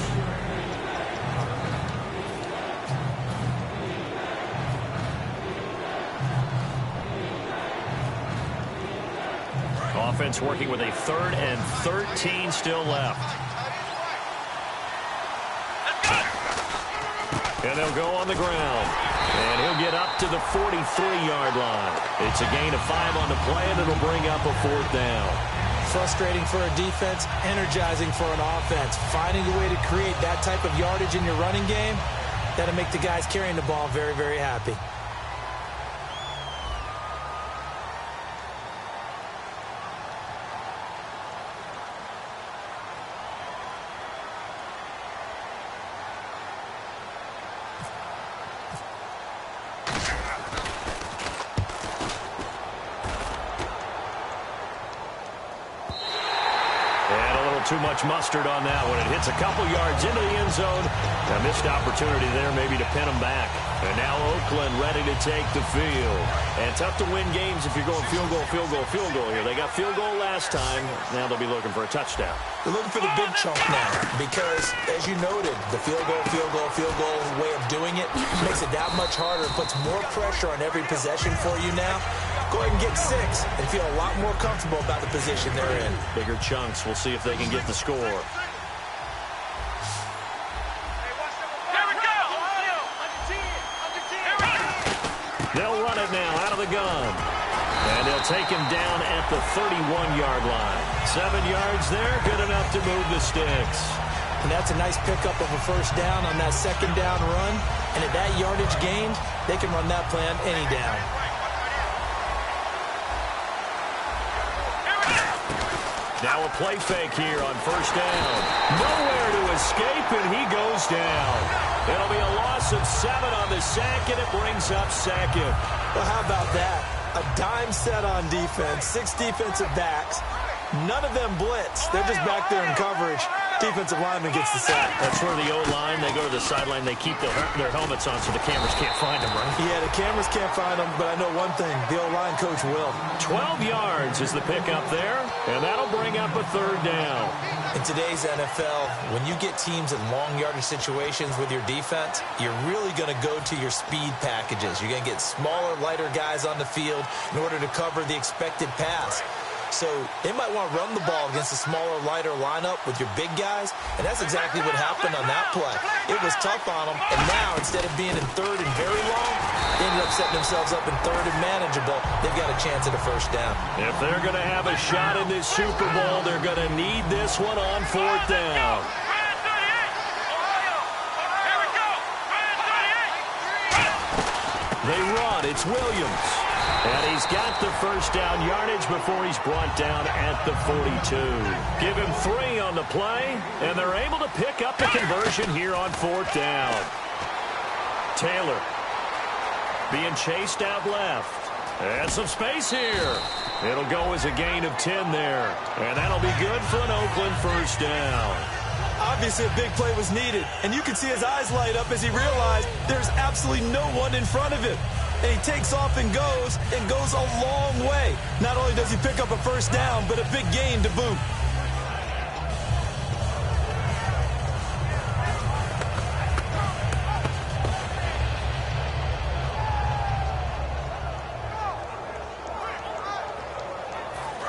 Offense working with a 3rd and 13 still left. And they'll go on the ground. And he'll get up to the 43-yard line. It's a gain of 5 on the play, and it'll bring up a 4th down. Frustrating for a defense, energizing for an offense. Finding a way to create that type of yardage in your running game, that'll make the guys carrying the ball very, very happy. Too much mustard on that one. It hits a couple yards into the end zone. A missed opportunity there maybe to pin them back. And now Oakland ready to take the field. And tough to win games if you're going field goal, field goal, field goal here. They got field goal last time. Now they'll be looking for a touchdown. They're looking for the big chunk now because, as you noted, the field goal way of doing it makes it that much harder. It puts more pressure on every possession for you now. Go ahead and get 6 and feel a lot more comfortable about the position they're in. Bigger chunks. We'll see if they can get the score. They'll run it now out of the gun. And they'll take him down at the 31-yard line. 7 yards there, good enough to move the sticks. And that's a nice pickup of a first down on that second down run. And at that yardage gained, they can run that play on any down. Now a play fake here on first down. Nowhere to escape, and he goes down. It'll be a loss of 7 on the sack, and it brings up second. Well, how about that? A dime set on defense, 6 defensive backs. None of them blitz. They're just back there in coverage. Defensive lineman gets the sack. That's where the O-line, they go to the sideline, they keep their helmets on so the cameras can't find them, right? Yeah, the cameras can't find them, but I know one thing. The O-line coach will. 12 yards is the pickup there, and that'll bring up a third down. In today's NFL, when you get teams in long yardage situations with your defense, you're really going to go to your speed packages. You're going to get smaller, lighter guys on the field in order to cover the expected pass. So they might want to run the ball against a smaller, lighter lineup with your big guys, and that's exactly what happened on that play. It was tough on them, and now instead of being in third and very long, they ended up setting themselves up in third and manageable. They've got a chance at a first down. If they're going to have a shot in this Super Bowl, they're going to need this one on fourth down. They run. It's Williams. And he's got the first down yardage before he's brought down at the 42. Give him 3 on the play, and they're able to pick up the conversion here on fourth down. Taylor being chased out left. And some space here. It'll go as a gain of 10 there. And that'll be good for an Oakland first down. Obviously, a big play was needed, and you can see his eyes light up as he realized there's absolutely no one in front of him. And he takes off and goes a long way. Not only does he pick up a first down, but a big gain to boot.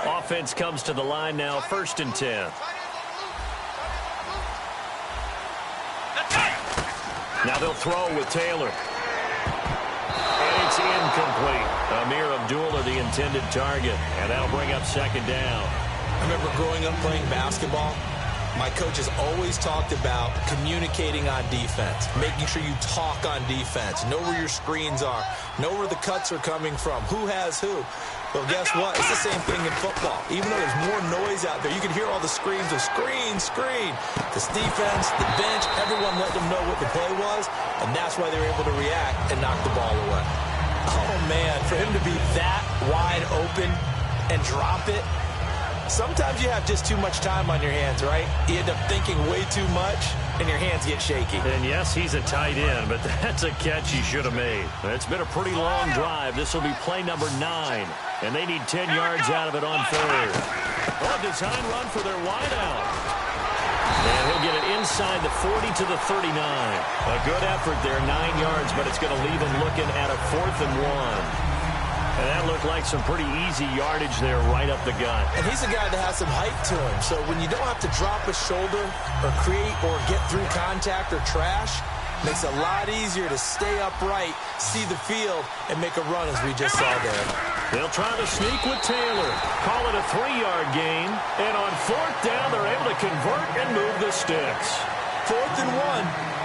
Offense comes to the line now, 1st and 10. Now they'll throw with Taylor. And it's incomplete. Amir Abdullah, the intended target. And that'll bring up second down. I remember growing up playing basketball. My coaches always talked about communicating on defense, making sure you talk on defense, know where your screens are, know where the cuts are coming from, who has who. Well, guess what? It's the same thing in football. Even though there's more noise out there, you can hear all the screams of screen, screen. This defense, the bench, everyone let them know what the play was, and that's why they were able to react and knock the ball away. Oh, man, for him to be that wide open and drop it, sometimes you have just too much time on your hands, right? You end up thinking way too much, and your hands get shaky. And yes, he's a tight end, but that's a catch he should have made. It's been a pretty long drive. This will be play number 9, and they need 10 yards out of it on third. Oh, design run for their wideout. And he'll get it inside the 40 to the 39. A good effort there, 9 yards, but it's going to leave him looking at a 4th and 1. And that looked like some pretty easy yardage there right up the gut. And he's a guy that has some height to him. So when you don't have to drop a shoulder or create or get through contact or trash, makes it a lot easier to stay upright, see the field, and make a run as we just saw there. They'll try to sneak with Taylor. Call it a 3-yard gain. And on 4th down, they're able to convert and move the sticks. 4th and 1.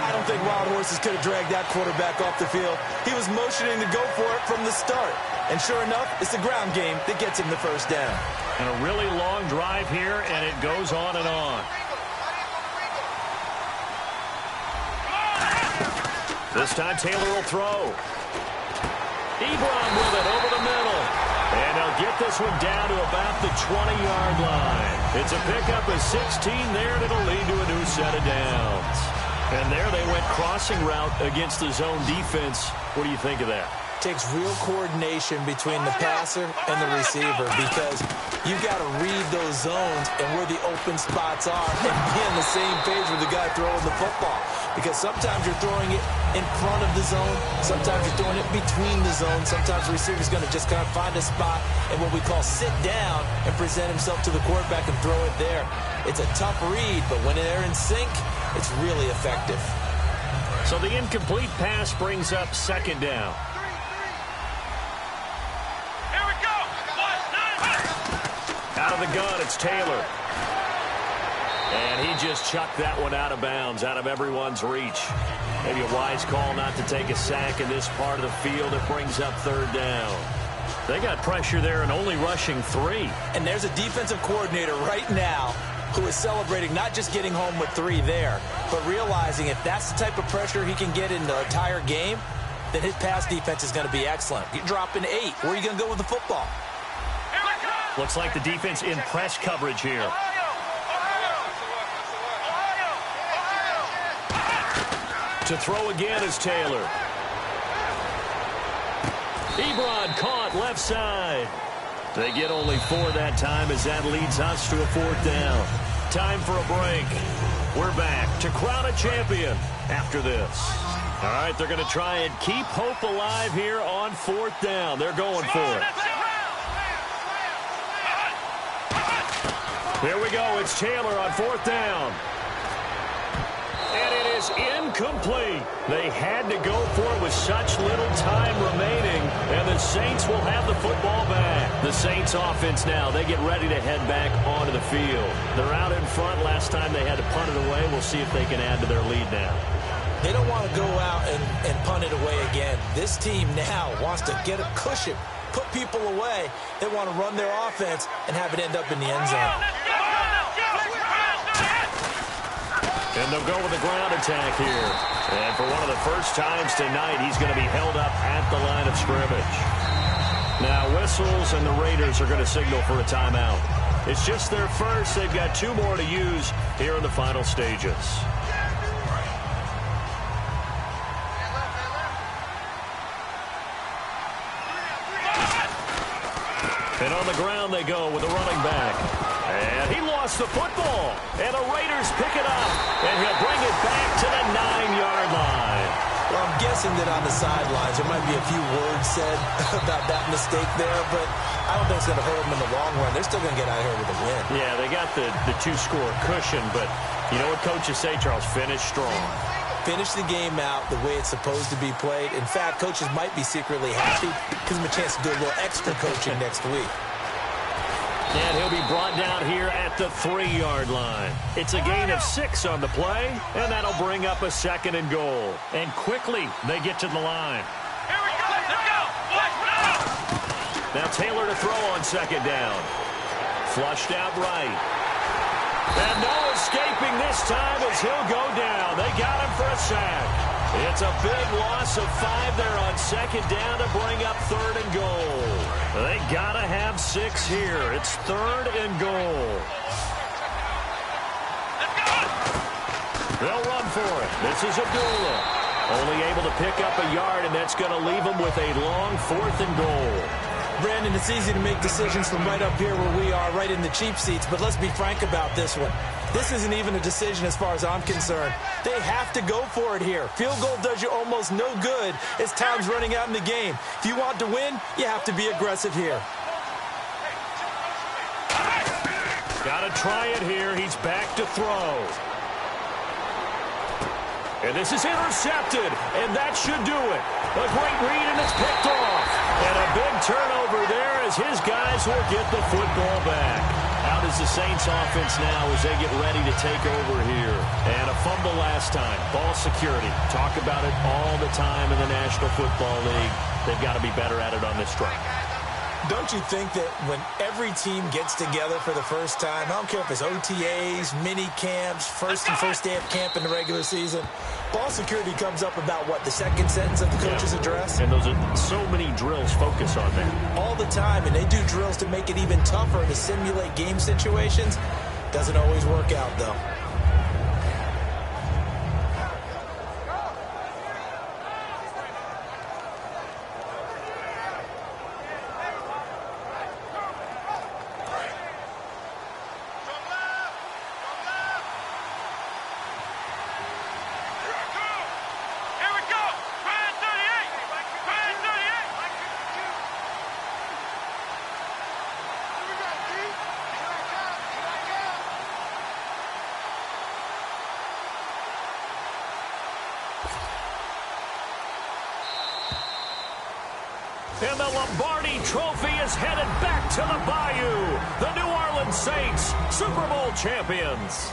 I don't think Wild Horses could have dragged that quarterback off the field. He was motioning to go for it from the start. And sure enough, it's the ground game that gets him the first down. And a really long drive here, and it goes on and on. This time Taylor will throw. Ebron with it over the middle. And they'll get this one down to about the 20-yard line. It's a pickup of 16 there, and it'll lead to a new set of downs. And there they went crossing route against the zone defense. What do you think of that? Takes real coordination between the passer and the receiver because you've got to read those zones and where the open spots are and be on the same page with the guy throwing the football. Because sometimes you're throwing it in front of the zone. Sometimes you're throwing it between the zones. Sometimes the receiver's going to just kind of find a spot and what we call sit down and present himself to the quarterback and throw it there. It's a tough read, but when they're in sync, it's really effective. So the incomplete pass brings up second down. Here we go. Out of the gun, it's Taylor. And he just chucked that one out of bounds, out of everyone's reach. Maybe a wise call not to take a sack in this part of the field. It brings up third down. They got pressure there and only rushing 3. And there's a defensive coordinator right now who is celebrating not just getting home with 3 there, but realizing if that's the type of pressure he can get in the entire game, then his pass defense is going to be excellent. You're dropping 8. Where are you going to go with the football? Looks like the defense in press coverage here. To throw again is Taylor. Ebron caught left side. They get only 4 that time as that leads us to a 4th down. Time for a break. We're back to crown a champion after this. All right, they're going to try and keep hope alive here on 4th down. They're going for it. Here we go. It's Taylor on 4th down. And it is incomplete. They had to go for it with such little time remaining, and the Saints will have the football back. The Saints offense now, they get ready to head back onto the field. They're out in front. Last time they had to punt it away. We'll see if they can add to their lead now. They don't want to go out and punt it away again. This team now wants to get a cushion, put people away. They want to run their offense and have it end up in the end zone. And they'll go with a ground attack here. And for one of the first times tonight, he's going to be held up at the line of scrimmage. Now whistles and the Raiders are going to signal for a timeout. It's just their first. They've got 2 more to use here in the final stages. And on the ground they go with a running back. And he lost the football. And the Raiders pick it up. And he'll bring it back to the 9-yard line. Well, I'm guessing that on the sidelines there might be a few words said about that mistake there, but I don't think it's going to hurt them in the long run. They're still going to get out here with a win. Yeah, they got the 2-score cushion, but you know what coaches say, Charles? Finish strong. Finish the game out the way it's supposed to be played. In fact, coaches might be secretly happy. Gives them a chance to do a little extra coaching next week. And he'll be brought down here at the 3-yard line. It's a gain of 6 on the play, and that'll bring up a 2nd and goal. And quickly, they get to the line. Here we go. Let's go. Now Taylor to throw on 2nd down. Flushed out right. And no escaping this time as he'll go down. They got him for a sack. It's a big loss of 5 there on 2nd down to bring up 3rd and goal. They got to have 6 here. It's 3rd and goal. They'll run for it. This is Abdullah. Only able to pick up a yard, and that's going to leave them with a long 4th and goal. Brandon, it's easy to make decisions from right up here where we are, right in the cheap seats, but let's be frank about this one. This isn't even a decision as far as I'm concerned. They have to go for it here. Field goal does you almost no good as time's running out in the game. If you want to win, you have to be aggressive here. Got to try it here. He's back to throw. And this is intercepted, and that should do it. A great read, and it's picked off. And a big turnover there as his guys will get the football back. Out is the Saints offense now as they get ready to take over here. And a fumble last time. Ball security. Talk about it all the time in the National Football League. They've got to be better at it on this drive. Don't you think that when every team gets together for the first time, I don't care if it's OTAs, mini camps, first day of camp in the regular season, ball security comes up about, what, the 2nd sentence of the coach's address? And those are so many drills focus on that. All the time, and they do drills to make it even tougher to simulate game situations. Doesn't always work out, though. And the Lombardi Trophy is headed back to the Bayou. The New Orleans Saints, Super Bowl champions.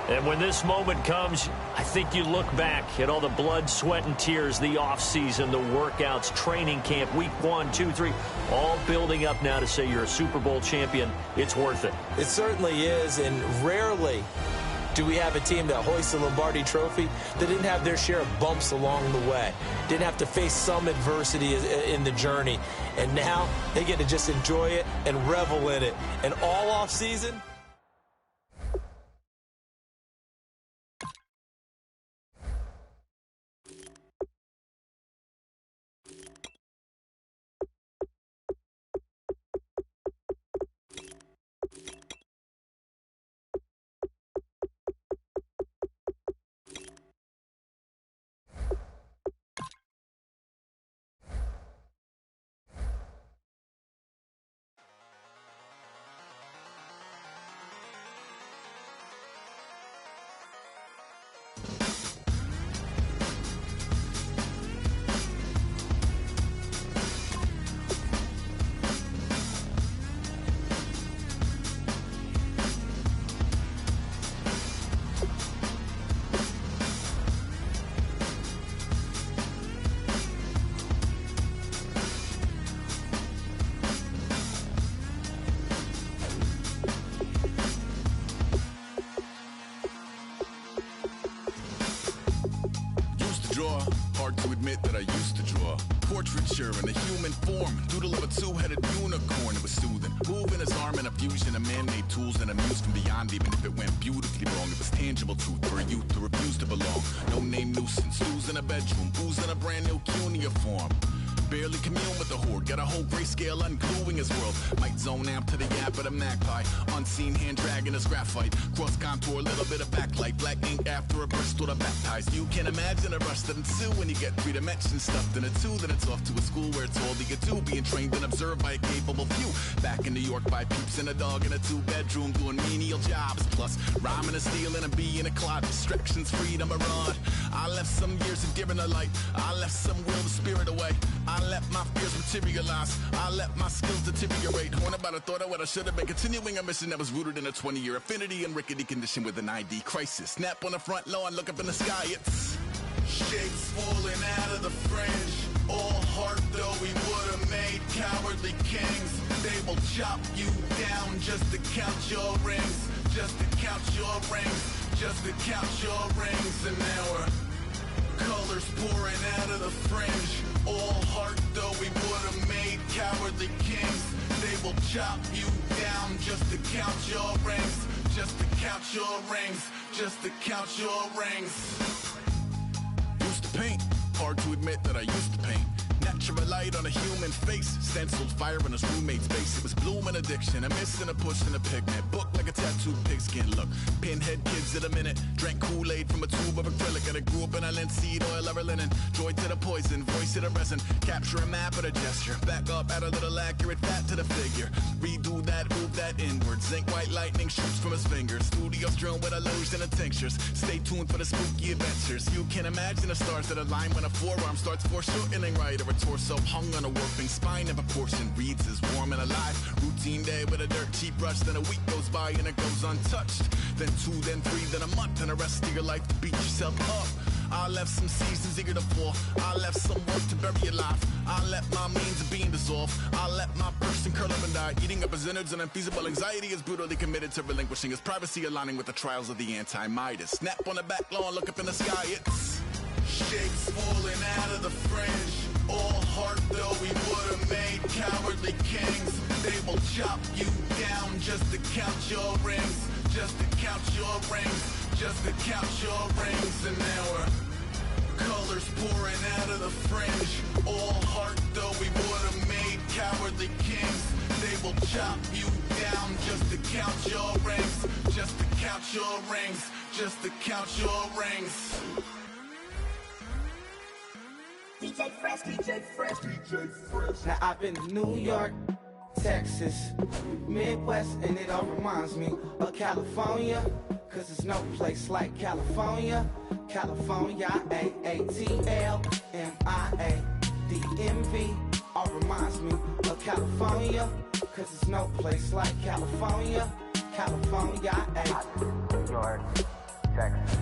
And when this moment comes, I think you look back at all the blood, sweat, and tears, the offseason, the workouts, training camp, week 1, 2, 3, all building up now to say you're a Super Bowl champion. It's worth it. It certainly is, and rarely do we have a team that hoists the Lombardi Trophy that didn't have their share of bumps along the way, didn't have to face some adversity in the journey, and now they get to just enjoy it and revel in it. And all offseason, Hard to admit that I used to draw portraiture in a human form, doodle of a two-headed unicorn. It was soothing, moving his arm in a fusion of man-made tools and amused from beyond. Even if it went beautifully wrong, it was tangible truth for a youth to refuse to belong. No name nuisance, losing a bedroom, oozing a brand new cuneiform. Barely commune with the horde, got a whole grayscale ungluing his world. Might zone amp to the yap of the magpie, unseen hand dragging his graphite. Cross contour, a little bit of backlight, black ink after a burst or the baptized. You can imagine a rush that ensue when you get 3 dimensions stuffed in a 2. Then it's off to a school where it's all you get to, being trained and observed by a capable few. Back in New York by peeps and a dog in a 2-bedroom doing menial jobs. Plus rhyming and stealing and being a clod, distractions, freedom, a rod. I left some years of giving a light, I left some will the spirit away. I let my fears materialize, I let my skills deteriorate. Horn about a thought of what I should have been, continuing a mission that was rooted in a 20-year affinity and rickety condition with an ID crisis. Snap on the front lawn, look up in the sky, it's shapes falling out of the fringe. All heart though we would have made cowardly kings. They will chop you down just to count your rings, just to count your rings, just to count your rings. And now we're colors pouring out of the fringe. All heart though we would have made cowardly kings. They will chop you down just to count your rings, just to count your rings, just to count your rings. Used to paint, hard to admit that I used to paint. Natural light on a human face, stenciled fire in his roommate's face. It was blooming addiction, a miss and a push and a pigment. Book like a tattooed pigskin look. Pinhead kids in a minute, drank Kool-Aid from a tube of acrylic. And I grew up in a linseed oil of linen. Joy to the poison, voice to the resin. Capture a map of a gesture. Back up, add a little accurate fat to the figure. Redo that, move that inward. Zinc white lightning shoots from his fingers. Studios strewn with illusion and tinctures. Stay tuned for the spooky adventures. You can imagine the stars that align when a forearm starts foreshortening right. Or a torso hung on a warping spine of a portion reads as warm and alive. Routine day with a dirt cheap brush, then a week goes by and it goes untouched. Then 2, then 3, then a month, and the rest of your life to beat yourself up. I left some seasons eager to fall, I left some work to bury alive. I let my means of being dissolve, I let my person curl up and die. Eating up his innards and unfeasible anxiety is brutally committed to relinquishing his privacy, aligning with the trials of the anti-Midas. Snap on the back lawn, look up in the sky, it's shapes falling out of the fringe. All heart though we would have made cowardly kings. They will chop you down just to count your rings, just to count your rings, just to count your rings. And now we're colors pouring out of the fringe. All heart though we would have made cowardly kings. They will chop you down just to count your rings, just to count your rings, just to count your rings. DJ Fresh, DJ Fresh, DJ Fresh. Now I've been to New York, Texas, Midwest, and it all reminds me of California. Cause there's no place like California. California, AATLMIA-DMV. All reminds me of California, cause there's no place like California. California, New York, Texas,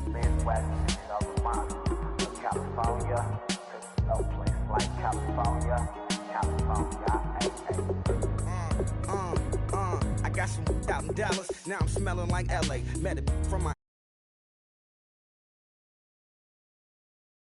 Midwest, it all reminds me of California, cause there's no place like California. California, I got some out in Dallas, now I'm smelling like LA. Met it from my